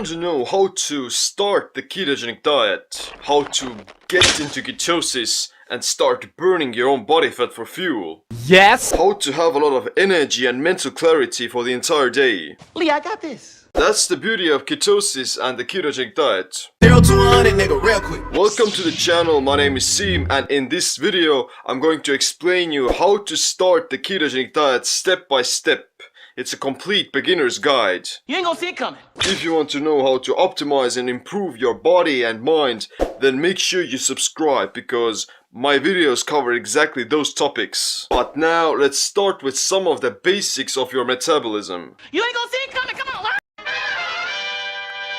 want to know how to start the ketogenic diet, how to get into ketosis and start burning your own body fat for fuel, Yes! how to have a lot of energy and mental clarity for the entire day. Lee, I got this. That's the beauty of ketosis and the ketogenic diet. 0 to 100, nigga, real quick. Welcome to the channel, my name is Seem, and in this video I'm going to explain you how to start the ketogenic diet step by step. It's a complete beginner's guide. You ain't gonna see it coming. If you want to know how to optimize and improve your body and mind, then make sure you subscribe because my videos cover exactly those topics. But now let's start with some of the basics of your metabolism. You ain't gonna see it coming. Come on, learn.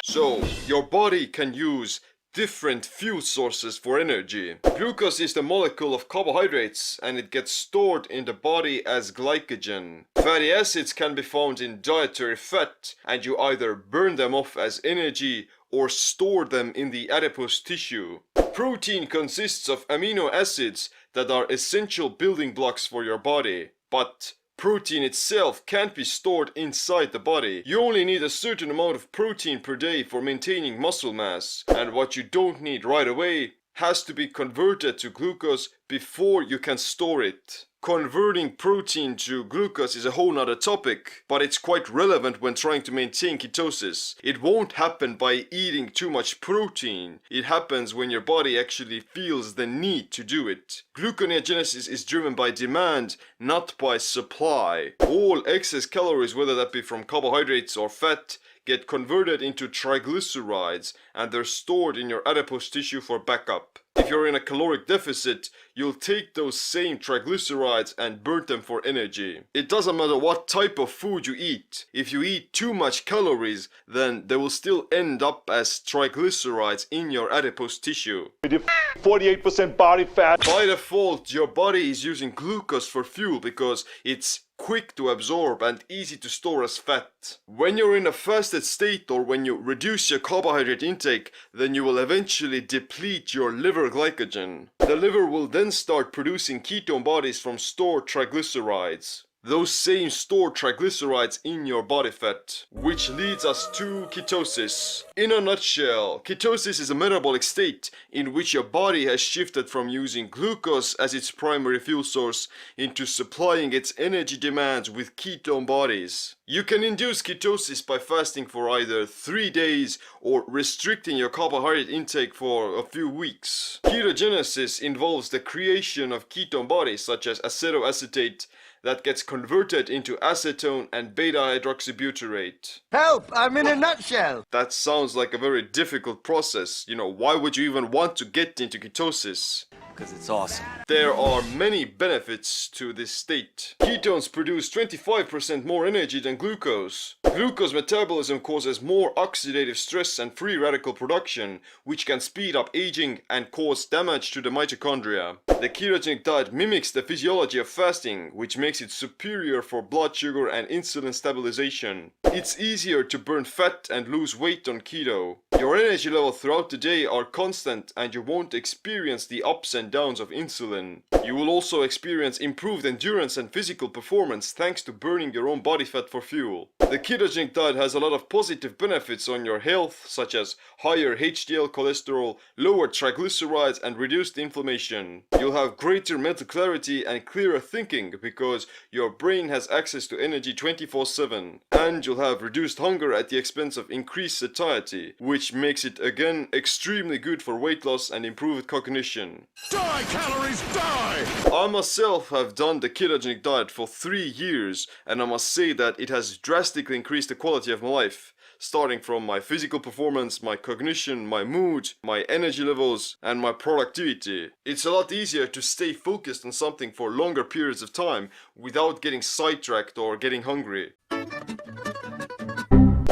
So, your body can use different fuel sources for energy. Glucose is the molecule of carbohydrates and it gets stored in the body as glycogen. Fatty acids can be found in dietary fat and you either burn them off as energy or store them in the adipose tissue. Protein consists of amino acids that are essential building blocks for your body, but protein itself can't be stored inside the body. You only need a certain amount of protein per day for maintaining muscle mass, and what you don't need right away has to be converted to glucose before you can store it. Converting protein to glucose is a whole nother topic, but it's quite relevant when trying to maintain ketosis. It won't happen by eating too much protein. It happens when your body actually feels the need to do it. Gluconeogenesis is driven by demand, not by supply. All excess calories, whether that be from carbohydrates or fat, get converted into triglycerides and they're stored in your adipose tissue for backup. If you're in a caloric deficit, you'll take those same triglycerides and burn them for energy. It doesn't matter what type of food you eat. If you eat too much calories, then they will still end up as triglycerides in your adipose tissue. 48% body fat. By default, your body is using glucose for fuel because it's quick to absorb and easy to store as fat. When you're in a fasted state or when you reduce your carbohydrate intake, then you will eventually deplete your liver glycogen. The liver will then start producing ketone bodies from stored triglycerides. Those same stored triglycerides in your body fat, which leads us to ketosis. In a nutshell, ketosis is a metabolic state in which your body has shifted from using glucose as its primary fuel source into supplying its energy demands with ketone bodies. You can induce ketosis by fasting for either 3 days or restricting your carbohydrate intake for a few weeks. Ketogenesis involves the creation of ketone bodies such as acetoacetate that gets converted into acetone and beta-hydroxybutyrate. Help! I'm in a nutshell. That sounds like a very difficult process. Why would you even want to get into ketosis? Because it's awesome. There are many benefits to this state. Ketones produce 25% more energy than glucose. Glucose metabolism causes more oxidative stress and free radical production, which can speed up aging and cause damage to the mitochondria. The ketogenic diet mimics the physiology of fasting, which makes it superior for blood sugar and insulin stabilization. It's easier to burn fat and lose weight on keto. Your energy levels throughout the day are constant and you won't experience the ups and downs of insulin. You will also experience improved endurance and physical performance thanks to burning your own body fat for fuel. The ketogenic diet has a lot of positive benefits on your health, such as higher HDL cholesterol, lower triglycerides and reduced inflammation. You'll have greater mental clarity and clearer thinking because your brain has access to energy 24/7. And you'll have reduced hunger at the expense of increased satiety, which makes it again extremely good for weight loss and improved cognition. Die, calories, die! I myself have done the ketogenic diet for 3 years and I must say that it has drastically increased the quality of my life, starting from my physical performance, my cognition, my mood, my energy levels and my productivity. It's a lot easier to stay focused on something for longer periods of time without getting sidetracked or getting hungry.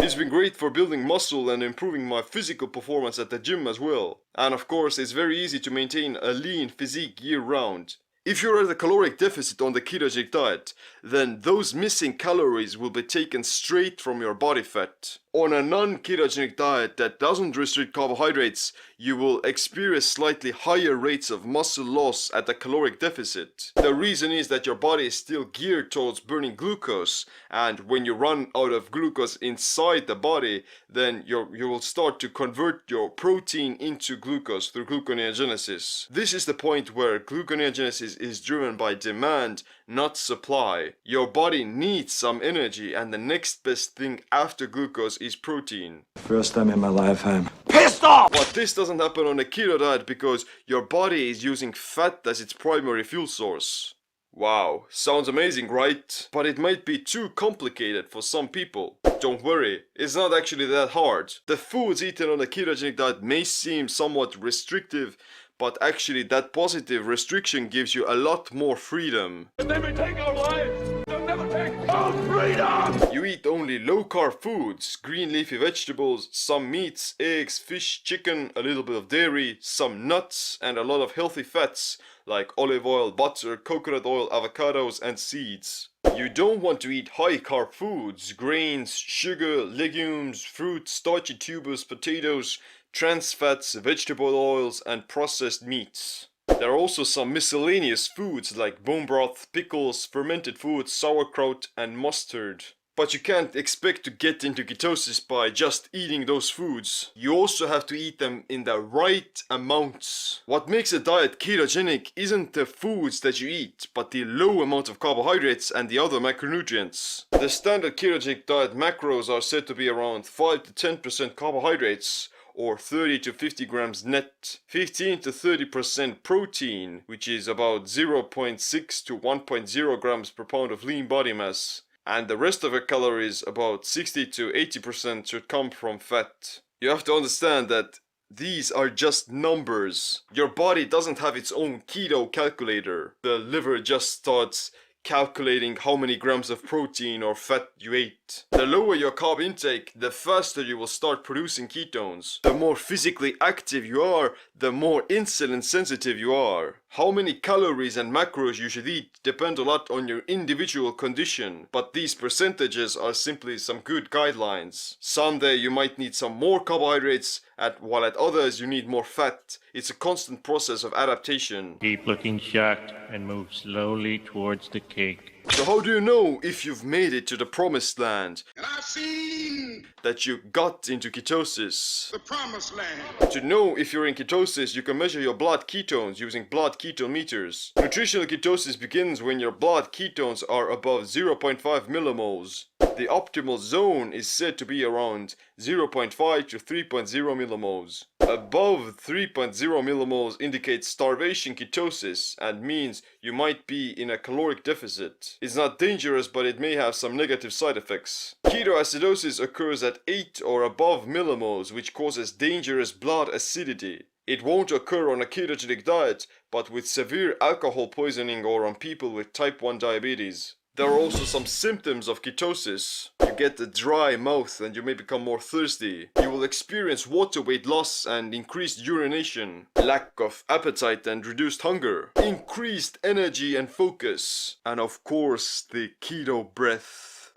It's been great for building muscle and improving my physical performance at the gym as well. And of course, it's very easy to maintain a lean physique year-round. If you're at a caloric deficit on the ketogenic diet, then those missing calories will be taken straight from your body fat. On a non-ketogenic diet that doesn't restrict carbohydrates, you will experience slightly higher rates of muscle loss at a caloric deficit. The reason is that your body is still geared towards burning glucose, and when you run out of glucose inside the body, then you will start to convert your protein into glucose through gluconeogenesis. This is the point where gluconeogenesis is driven by demand, not supply. Your body needs some energy, and the next best thing after glucose is protein. First time in my life I'm Pissed off! But this doesn't happen on a keto diet because your body is using fat as its primary fuel source. Wow, sounds amazing, right? But it might be too complicated for some people. Don't worry, it's not actually that hard. The foods eaten on a ketogenic diet may seem somewhat restrictive, but actually that positive restriction gives you a lot more freedom. They may take our lives, they'll never take our freedom! You eat only low-carb foods, green leafy vegetables, some meats, eggs, fish, chicken, a little bit of dairy, some nuts, and a lot of healthy fats like olive oil, butter, coconut oil, avocados, and seeds. You don't want to eat high-carb foods, grains, sugar, legumes, fruit, starchy tubers, potatoes, trans fats, vegetable oils, and processed meats. There are also some miscellaneous foods like bone broth, pickles, fermented foods, sauerkraut, and mustard. But you can't expect to get into ketosis by just eating those foods. You also have to eat them in the right amounts. What makes a diet ketogenic isn't the foods that you eat, but the low amount of carbohydrates and the other macronutrients. The standard ketogenic diet macros are said to be around 5 to 10% carbohydrates, or 30 to 50 grams net, 15 to 30% protein, which is about 0.6 to 1.0 grams per pound of lean body mass, and the rest of your calories, about 60 to 80%, should come from fat. You have to understand that these are just numbers. Your body doesn't have its own keto calculator. The liver just starts calculating how many grams of protein or fat you ate. The lower your carb intake, the faster you will start producing ketones. The more physically active you are, the more insulin sensitive you are. How many calories and macros you should eat depend a lot on your individual condition, but these percentages are simply some good guidelines. Someday you might need some more carbohydrates, while at others you need more fat. It's a constant process of adaptation. Keep looking shocked and move slowly towards the cake. So how do you know if you've made it to the promised land? And I've seen That you got into ketosis. the promised land. To know if you're in ketosis, you can measure your blood ketones using blood ketone meters. Nutritional ketosis begins when your blood ketones are above 0.5 millimoles. The optimal zone is said to be around 0.5 to 3.0 millimoles. Above 3.0 millimoles indicates starvation ketosis and means you might be in a caloric deficit. It's not dangerous, but it may have some negative side effects. Ketoacidosis occurs at 8 or above millimoles, which causes dangerous blood acidity. It won't occur on a ketogenic diet, but with severe alcohol poisoning or on people with type 1 diabetes. There are also some symptoms of ketosis. You get a dry mouth and you may become more thirsty. You will experience water weight loss and increased urination, lack of appetite and reduced hunger, increased energy and focus, and of course the keto breath.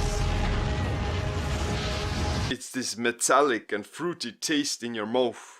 It's this metallic and fruity taste in your mouth.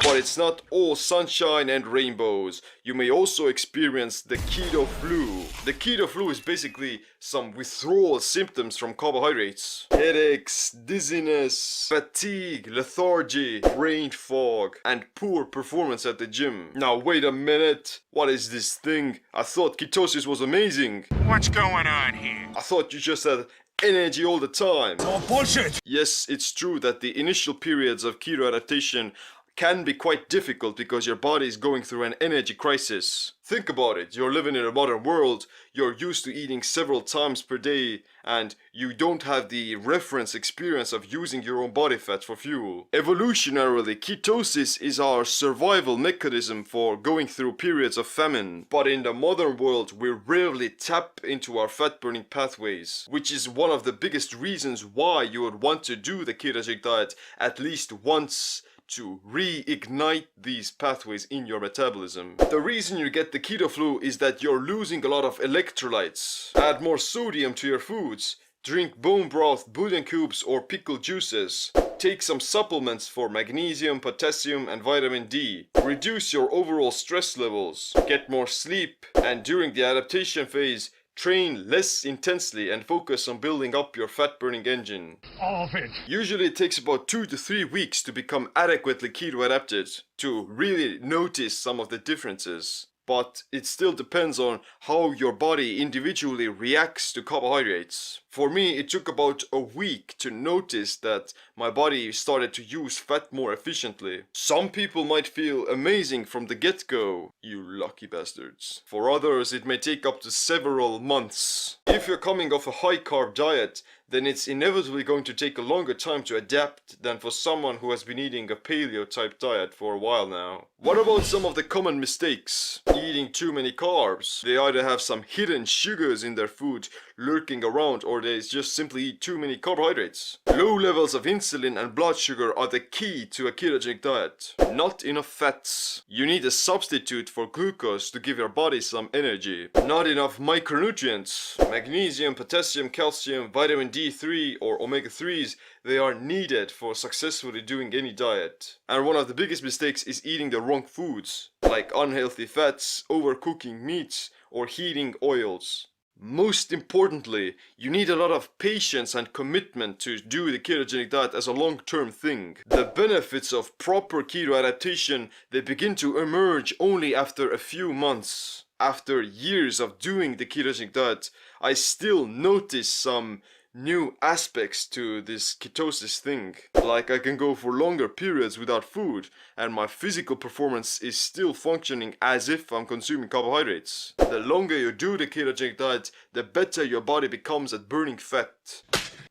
But it's not all sunshine and rainbows. You may also experience the keto flu. The keto flu is basically some withdrawal symptoms from carbohydrates. Headaches, dizziness, fatigue, lethargy, brain fog, and poor performance at the gym. Now wait a minute. What is this thing? I thought ketosis was amazing. What's going on here? I thought you just had energy all the time. Oh, bullshit! Yes, it's true that the initial periods of keto adaptation can be quite difficult because your body is going through an energy crisis. Think about it, you're living in a modern world, you're used to eating several times per day, and you don't have the reference experience of using your own body fat for fuel. Evolutionarily, ketosis is our survival mechanism for going through periods of famine. But in the modern world, we rarely tap into our fat burning pathways, which is one of the biggest reasons why you would want to do the ketogenic diet at least once to reignite these pathways in your metabolism. The reason you get the keto flu is that you're losing a lot of electrolytes. Add more sodium to your foods, Drink bone broth, bouillon cubes, or pickled juices. Take some supplements for magnesium, potassium, and vitamin D. Reduce your overall stress levels. Get more sleep. And during the adaptation phase, train less intensely and focus on building up your fat-burning engine. All of it. Usually it takes about 2 to 3 weeks to become adequately keto adapted, to really notice some of the differences. But it still depends on how your body individually reacts to carbohydrates. For me, it took about a week to notice that my body started to use fat more efficiently. Some people might feel amazing from the get-go, you lucky bastards. For others, it may take up to several months. If you're coming off a high-carb diet, then it's inevitably going to take a longer time to adapt than for someone who has been eating a paleo-type diet for a while now. What about some of the common mistakes? Eating too many carbs. They either have some hidden sugars in their food lurking around, or they just simply eat too many carbohydrates. Low levels of insulin and blood sugar are the key to a ketogenic diet. Not enough fats. You need a substitute for glucose to give your body some energy. Not enough micronutrients. Magnesium, potassium, calcium, vitamin D3 or omega-3s, they are needed for successfully doing any diet. And one of the biggest mistakes is eating the wrong foods, like unhealthy fats, overcooking meats, or heating oils. Most importantly, you need a lot of patience and commitment to do the ketogenic diet as a long-term thing. The benefits of proper keto adaptation, they begin to emerge only after a few months. After years of doing the ketogenic diet, I still notice some new aspects to this ketosis thing. Like I can go for longer periods without food and my physical performance is still functioning as if I'm consuming carbohydrates. The longer you do the ketogenic diet, the better your body becomes at burning fat.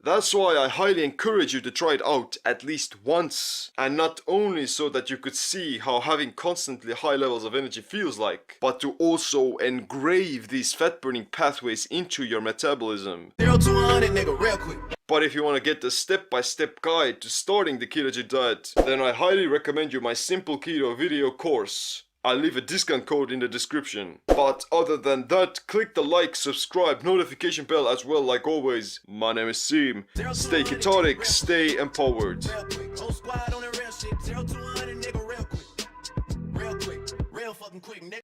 That's why I highly encourage you to try it out at least once. And not only so that you could see how having constantly high levels of energy feels like, but to also engrave these fat burning pathways into your metabolism. 0 to 100, nigga, real quick. But if you want to get the step-by-step guide to starting the ketogenic diet, then I highly recommend you my Simple Keto video course. I'll leave a discount code in the description. But other than that, click the like, subscribe, notification bell as well like always. My name is Sim. Stay ketotic, stay empowered. Real quick. Whole squad on the real shit. 0 to 100, nigga, real quick. Real quick. Real fucking quick, nigga.